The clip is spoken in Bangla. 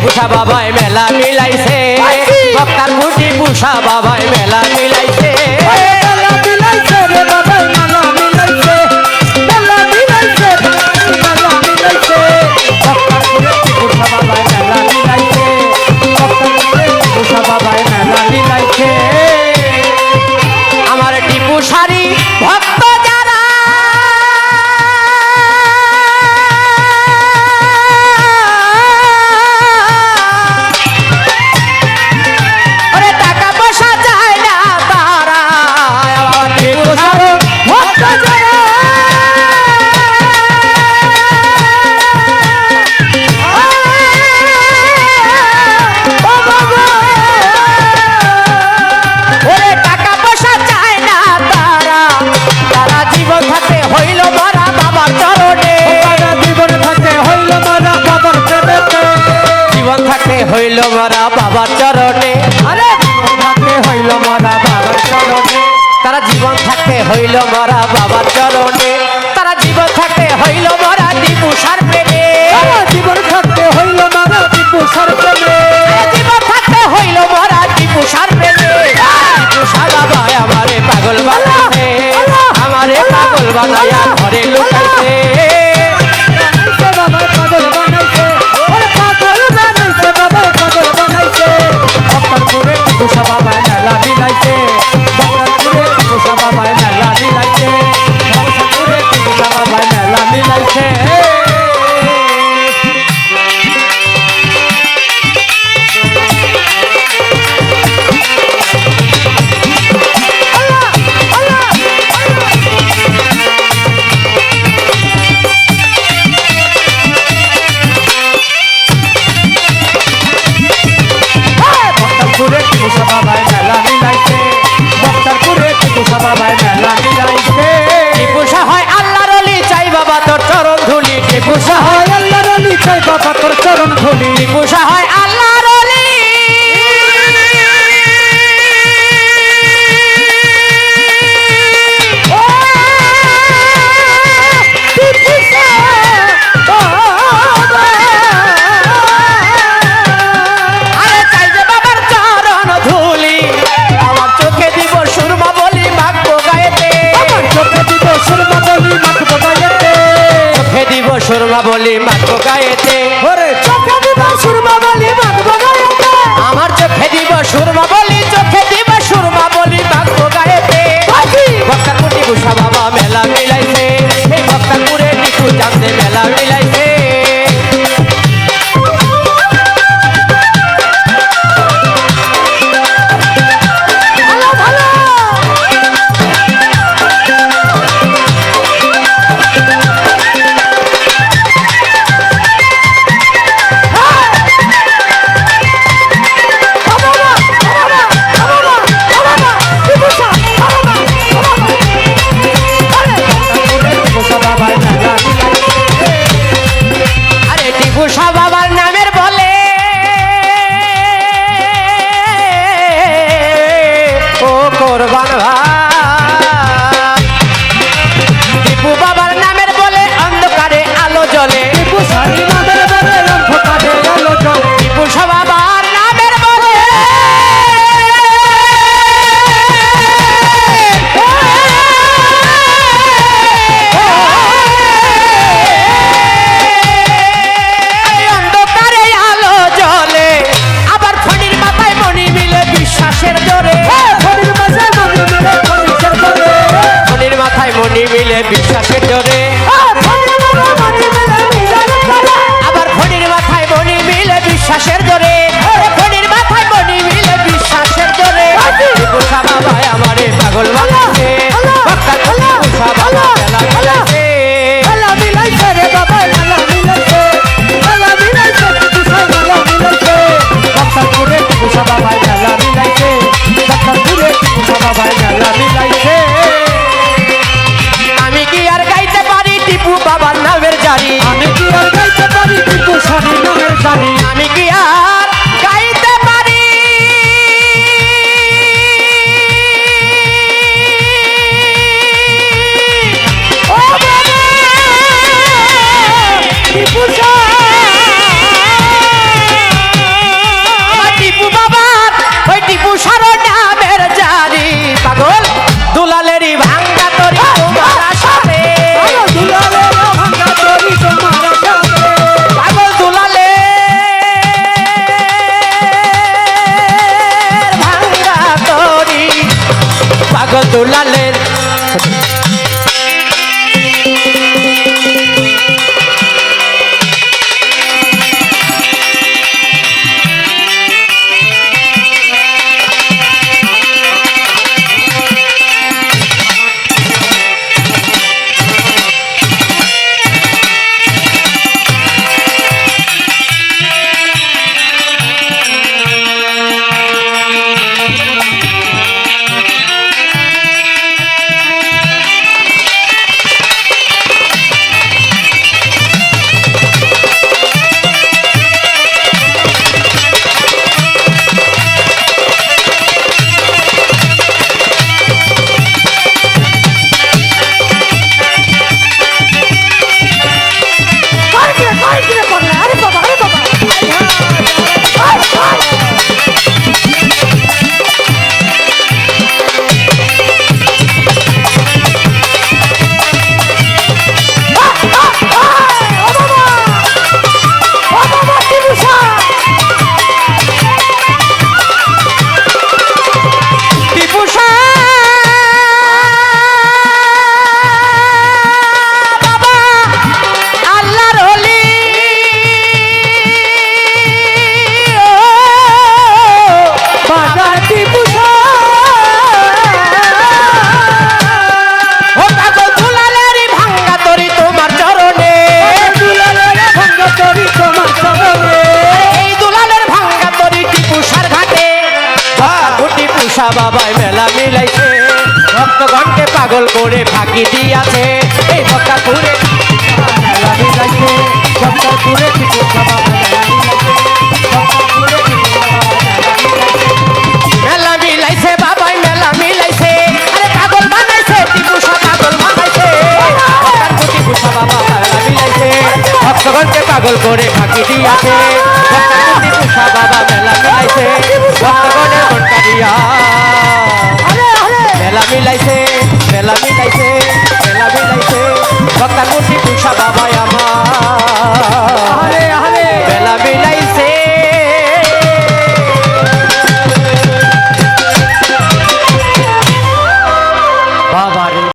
পুষা বাবাই মেলা মিলাইছে ভক্তার কুটি পুষা বাবাই মেলা মিলাইছে মেলা মিলাইছে রে বাবাই মেলা মিলাইছে মেলা মিলাইছে মেলা মিলাইছে ভক্তার কুটি পুষা বাবাই মেলা মিলাইছে ভক্তার কুটি পুষা বাবাই মেলা মিলাইছে আমার টিপু সারি ভক্ত যারা ওরে টাকা পয়সা চায় না তারা আমার টিপু সারি ভক্ত যারা ওরে টাকা পয়সা চায় না তারা তারা জীবন থাকতে হইল মরা বাবার চরণে সারা জীবন থাকে হইল মারা বাবার চরণে জীবন থাকতে হইল মরা বাবার চরণে আরে থাকে হইল মারা বাবার চরণে তারা জীবন থাকতে হইল মরা বাবার চরণে তারা জীবন থাকতে হইল মরা টিপু সার প্রেমে সারা জীবন থাকতে হইল মারা টিপু সার প্রেমে জীবন থাকতে হইল মরা টিপু সার প্রেমে টিপু সার বাবা আমারে পাগল বানাইছে আমারে পাগল বানাইয়া ঘরে লুকাইছে বাবা পাগল বানাইছে ওরে পাগল বানাইছে বাবা পাগল বানাইছে ভক্তপুরে টিপু সার বাবা মেলা মিলাইছে ভক্তপুরে টিপু সার বাবা মেলা মিলাইছে ভক্তপুরে টিপু সার বাবা মেলা মিলাইছে ভক্তপুরে টিপু সার বাবা মেলা মিলাইছে ভক্তপুরে টিপু সার বাবা মেলা মিলাইছে টিপু সার হয় আল্লাহর ওলি চাই বাবা তোর চরণ ধুলি টিপু সার হয় হয় আল্লাহর আলী চাই বাবা তোর চরণ ধুলি টিপু সার হয় আল্লাহর ওলি আরে চাই যে বাবার চরণ ধুলি আমার চোখে দিব সুরমা বলি মাগবো গায়েতে আমার চোখে দিব সুরমা বলি মাখবো গায়েতে চোখে দিব সুরমা বলি মাগবো গায়েতে ওরে চোখে দিব সুরমা বলি মাখবো গায়েতে আমার চোখে দিব সুরমা বলি চোখে দিব সুরমা বলি মাগবো গায়েতে ভক্তপুরে বুসা বাবা মেলা মিলাইছে এই ভক্তপুরে টিকু জানতে মেলা মিলাইছে ভালো ভালো পুষা বাবাই মেলা মিলাইছে ভক্তগণকে পাগল করে ফাঁকি দিয়াছে এই ভক্তাপুরে মেলা মিলাইছে ভক্তপুরে টিপু বাবা মেলা মিলাইছে মেলা মিলাইছে বাবাই মেলা মিলাইছে আরে পাগল বানাইছে টিপুষা পাগল বানাইছে ভক্তাপুরে পুষা বাবা মেলা মিলাইছে ভক্তগণকে পাগল করে ফাঁকি দিয়াছে ভক্তাপুরে পুষা বাবা মেলা মিলাইছে ভক্তগণের মন কাড়িয়া মেলা মিলাইছে মেলা মিলাইছে মেলা মিলাইছে ভক্তাপুর